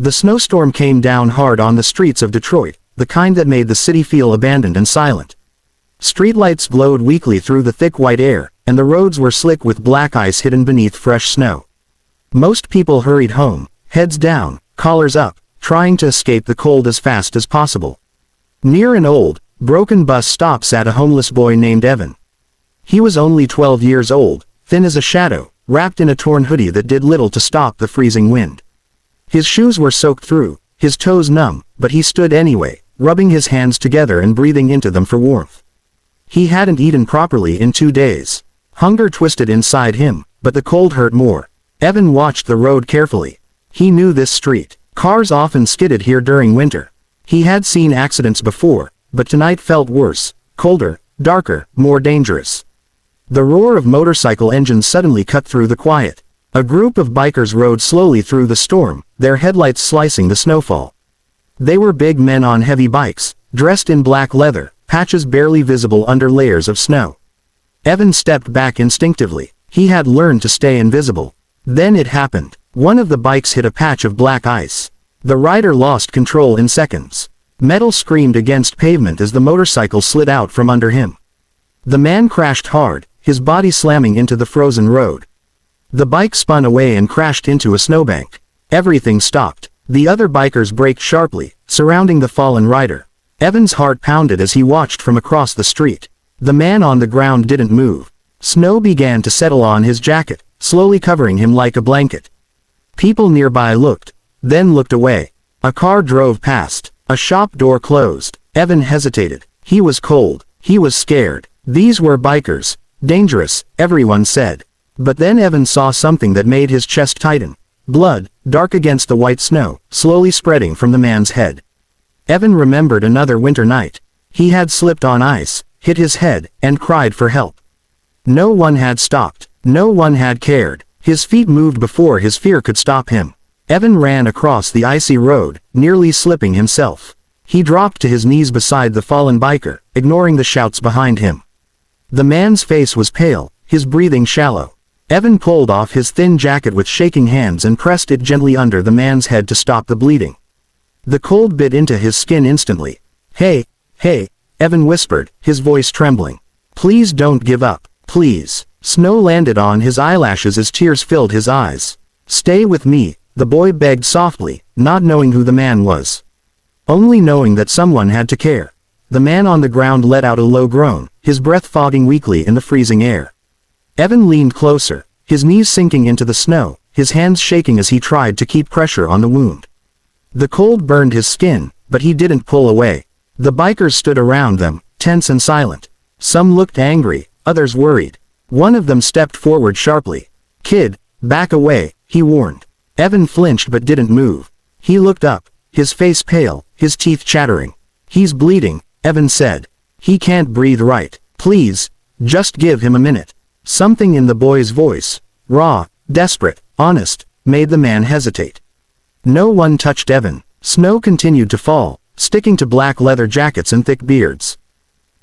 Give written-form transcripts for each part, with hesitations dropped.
The snowstorm came down hard on the streets of Detroit, the kind that made the city feel abandoned and silent. Streetlights glowed weakly through the thick white air, and the roads were slick with black ice hidden beneath fresh snow. Most people hurried home, heads down, collars up, trying to escape the cold as fast as possible. Near an old, broken bus stop sat a homeless boy named Evan. He was only 12 years old, thin as a shadow, wrapped in a torn hoodie that did little to stop the freezing wind. His shoes were soaked through, his toes numb, but he stood anyway, rubbing his hands together and breathing into them for warmth. He hadn't eaten properly in 2 days. Hunger twisted inside him, but the cold hurt more. Evan watched the road carefully. He knew this street. Cars often skidded here during winter. He had seen accidents before, but tonight felt worse, colder, darker, more dangerous. The roar of motorcycle engines suddenly cut through the quiet. A group of bikers rode slowly through the storm, their headlights slicing the snowfall. They were big men on heavy bikes, dressed in black leather, patches barely visible under layers of snow. Evan stepped back instinctively. He had learned to stay invisible. Then it happened. One of the bikes hit a patch of black ice. The rider lost control in seconds. Metal screamed against pavement as the motorcycle slid out from under him. The man crashed hard, his body slamming into the frozen road. The bike spun away and crashed into a snowbank. Everything stopped. The other bikers braked sharply, surrounding the fallen rider. Evan's heart pounded as he watched from across the street. The man on the ground didn't move. Snow began to settle on his jacket, slowly covering him like a blanket. People nearby looked, then looked away. A car drove past. A shop door closed. Evan hesitated. He was cold. He was scared. These were bikers. Dangerous, everyone said. But then Evan saw something that made his chest tighten. Blood, dark against the white snow, slowly spreading from the man's head. Evan remembered another winter night. He had slipped on ice, hit his head, and cried for help. No one had stopped. No one had cared. His feet moved before his fear could stop him. Evan ran across the icy road, nearly slipping himself. He dropped to his knees beside the fallen biker, ignoring the shouts behind him. The man's face was pale, his breathing shallow. Evan pulled off his thin jacket with shaking hands and pressed it gently under the man's head to stop the bleeding. The cold bit into his skin instantly. "Hey, hey," Evan whispered, his voice trembling. "Please don't give up, please." Snow landed on his eyelashes as tears filled his eyes. "Stay with me," the boy begged softly, not knowing who the man was. Only knowing that someone had to care. The man on the ground let out a low groan, his breath fogging weakly in the freezing air. Evan leaned closer, his knees sinking into the snow, his hands shaking as he tried to keep pressure on the wound. The cold burned his skin, but he didn't pull away. The bikers stood around them, tense and silent. Some looked angry, others worried. One of them stepped forward sharply. "Kid, back away," he warned. Evan flinched but didn't move. He looked up, his face pale, his teeth chattering. "He's bleeding," Evan said. "He can't breathe right. Please, just give him a minute." Something in the boy's voice, raw, desperate, honest, made the man hesitate. No one touched Evan. Snow continued to fall, sticking to black leather jackets and thick beards.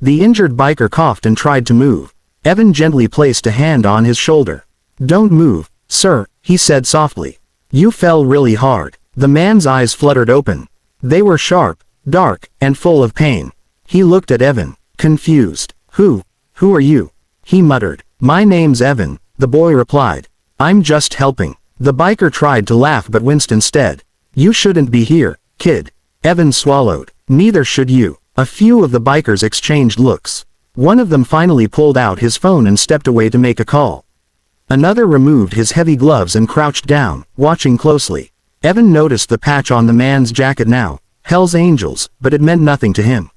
The injured biker coughed and tried to move. Evan gently placed a hand on his shoulder. "Don't move, sir," he said softly. "You fell really hard." The man's eyes fluttered open. They were sharp, dark, and full of pain. He looked at Evan, confused. Who are you?" he muttered. "My name's Evan," the boy replied. "I'm just helping." The biker tried to laugh but winced instead. "You shouldn't be here, kid." Evan swallowed. "Neither should you." A few of the bikers exchanged looks. One of them finally pulled out his phone and stepped away to make a call. Another removed his heavy gloves and crouched down, watching closely. Evan noticed the patch on the man's jacket now. Hell's Angels, but it meant nothing to him.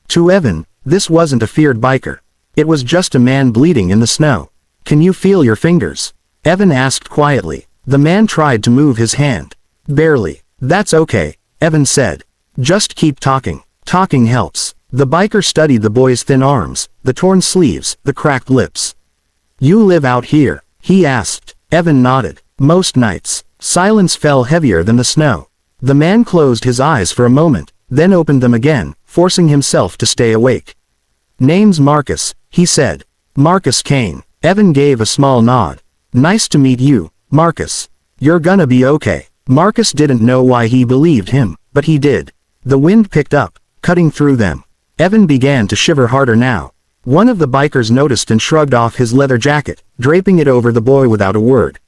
To Evan, this wasn't a feared biker. It was just a man bleeding in the snow. "Can you feel your fingers?" Evan asked quietly. The man tried to move his hand. "Barely." "That's okay," Evan said. "Just keep talking. Talking helps." The biker studied the boy's thin arms, the torn sleeves, the cracked lips. "You live out here?" he asked. Evan nodded. "Most nights." Silence fell heavier than the snow. The man closed his eyes for a moment, then opened them again, forcing himself to stay awake. "Name's Marcus," he said. "Marcus Kane." Evan gave a small nod. "Nice to meet you, Marcus. You're gonna be okay." Marcus didn't know why he believed him, but he did. The wind picked up, cutting through them. Evan began to shiver harder now. One of the bikers noticed and shrugged off his leather jacket, draping it over the boy without a word.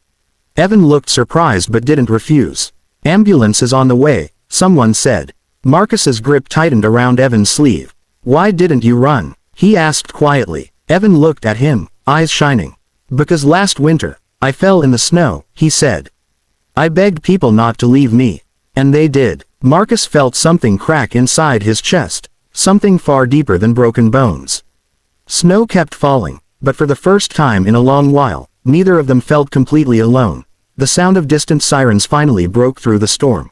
Evan looked surprised but didn't refuse. "Ambulance is on the way," someone said. Marcus's grip tightened around Evan's sleeve. "Why didn't you run?" he asked quietly. Evan looked at him, eyes shining. "Because last winter, I fell in the snow," he said. "I begged people not to leave me. And they did." Marcus felt something crack inside his chest, something far deeper than broken bones. Snow kept falling, but for the first time in a long while, neither of them felt completely alone. The sound of distant sirens finally broke through the storm.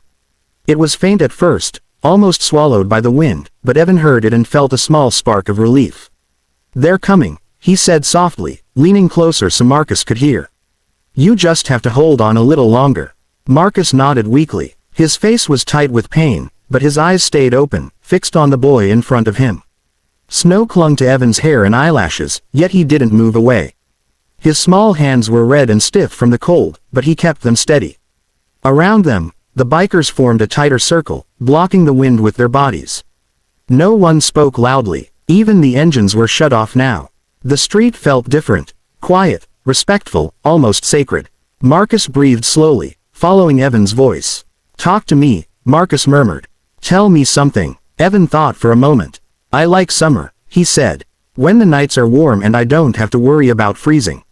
It was faint at first, almost swallowed by the wind, but Evan heard it and felt a small spark of relief. "They're coming," he said softly, leaning closer so Marcus could hear. "You just have to hold on a little longer." Marcus nodded weakly. His face was tight with pain, but his eyes stayed open, fixed on the boy in front of him. Snow clung to Evan's hair and eyelashes, yet he didn't move away. His small hands were red and stiff from the cold, but he kept them steady. Around them, the bikers formed a tighter circle, blocking the wind with their bodies. No one spoke loudly, even the engines were shut off now. The street felt different, quiet, respectful, almost sacred. Marcus breathed slowly, following Evan's voice. "Talk to me," Marcus murmured. "Tell me something." Evan thought for a moment. "I like summer," he said. "When the nights are warm and I don't have to worry about freezing.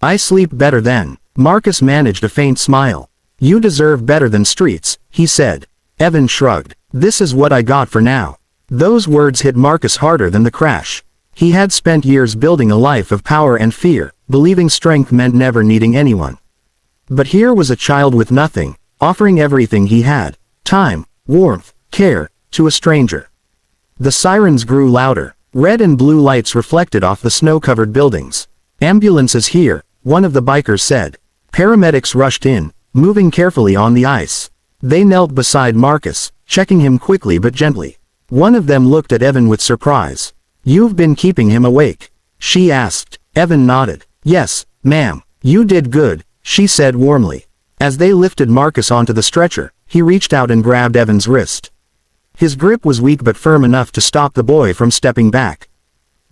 I sleep better then." Marcus managed a faint smile. "You deserve better than streets," he said. Evan shrugged. "This is what I got for now." Those words hit Marcus harder than the crash. He had spent years building a life of power and fear, believing strength meant never needing anyone. But here was a child with nothing, offering everything he had: time, warmth, care, to a stranger. The sirens grew louder. Red and blue lights reflected off the snow-covered buildings. "Ambulance is here," one of the bikers said. Paramedics rushed in, moving carefully on the ice. They knelt beside Marcus, checking him quickly but gently. One of them looked at Evan with surprise. "You've been keeping him awake?" she asked. Evan nodded. "Yes, ma'am." "You did good," she said warmly. As they lifted Marcus onto the stretcher, he reached out and grabbed Evan's wrist. His grip was weak but firm enough to stop the boy from stepping back.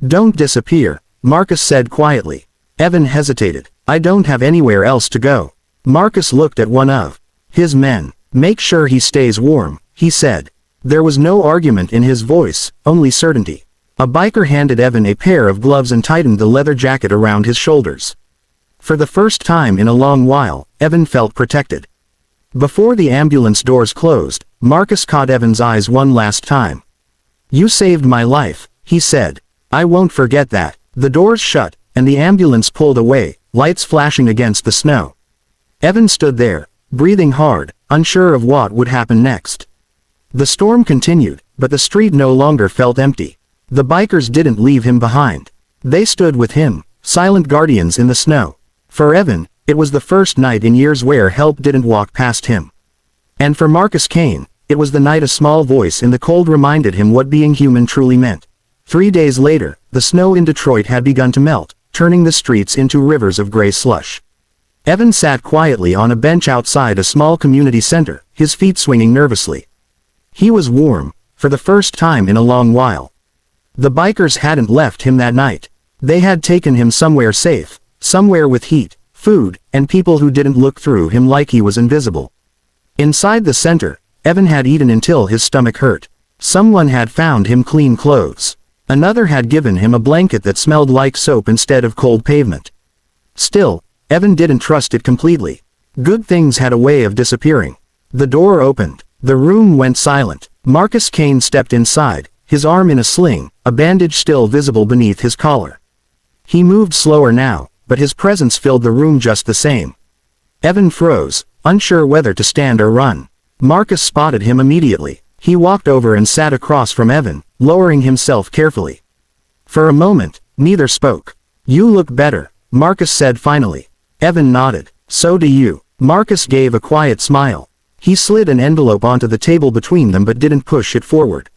"Don't disappear," Marcus said quietly. Evan hesitated. "I don't have anywhere else to go." Marcus looked at one of his men. "Make sure he stays warm," he said. There was no argument in his voice, only certainty. A biker handed Evan a pair of gloves and tightened the leather jacket around his shoulders. For the first time in a long while, Evan felt protected. Before the ambulance doors closed, Marcus caught Evan's eyes one last time. "You saved my life," he said. "I won't forget that." The doors shut, and the ambulance pulled away, lights flashing against the snow. Evan stood there, breathing hard, unsure of what would happen next. The storm continued, but the street no longer felt empty. The bikers didn't leave him behind. They stood with him, silent guardians in the snow. For Evan, it was the first night in years where help didn't walk past him. And for Marcus Kane, it was the night a small voice in the cold reminded him what being human truly meant. 3 days later, the snow in Detroit had begun to melt, turning the streets into rivers of gray slush. Evan sat quietly on a bench outside a small community center, his feet swinging nervously. He was warm, for the first time in a long while. The bikers hadn't left him that night. They had taken him somewhere safe, somewhere with heat, food, and people who didn't look through him like he was invisible. Inside the center, Evan had eaten until his stomach hurt. Someone had found him clean clothes. Another had given him a blanket that smelled like soap instead of cold pavement. Still, Evan didn't trust it completely. Good things had a way of disappearing. The door opened. The room went silent. Marcus Kane stepped inside, his arm in a sling, a bandage still visible beneath his collar. He moved slower now, but his presence filled the room just the same. Evan froze, unsure whether to stand or run. Marcus spotted him immediately. He walked over and sat across from Evan, lowering himself carefully. For a moment, neither spoke. "You look better," Marcus said finally. Evan nodded. "So do you." Marcus gave a quiet smile. He slid an envelope onto the table between them but didn't push it forward.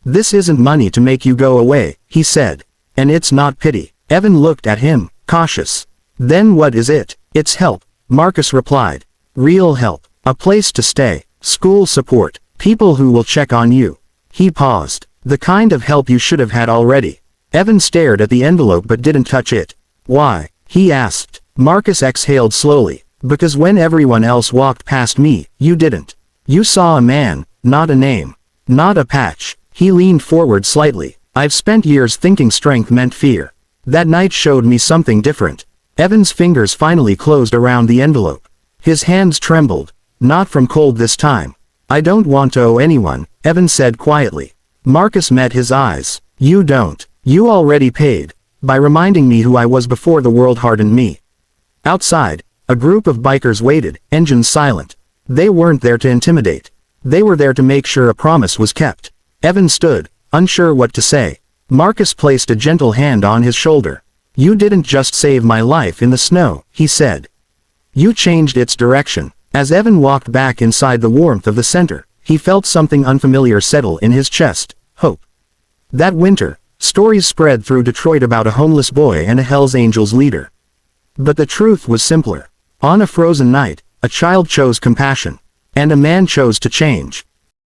"This isn't money to make you go away," he said. "And it's not pity." Evan looked at him, cautious. "Then what is it?" "It's help," Marcus replied. "Real help." A place to stay, school support, people who will check on you. He paused. The kind of help you should have had already. Evan stared at the envelope but didn't touch it. Why? He asked. Marcus exhaled slowly. Because when everyone else walked past me, you didn't. You saw a man, not a name. Not a patch. He leaned forward slightly. I've spent years thinking strength meant fear. That night showed me something different. Evan's fingers finally closed around the envelope. His hands trembled. Not from cold this time. I don't want to owe anyone, Evan said quietly. Marcus met his eyes. You don't. You already paid. By reminding me who I was before the world hardened me. Outside, a group of bikers waited, engines silent. They weren't there to intimidate. They were there to make sure a promise was kept. Evan stood, unsure what to say. Marcus placed a gentle hand on his shoulder. You didn't just save my life in the snow, he said. You changed its direction. As Evan walked back inside the warmth of the center, he felt something unfamiliar settle in his chest, hope. That winter, stories spread through Detroit about a homeless boy and a Hells Angels leader. But the truth was simpler. On a frozen night, a child chose compassion. And a man chose to change.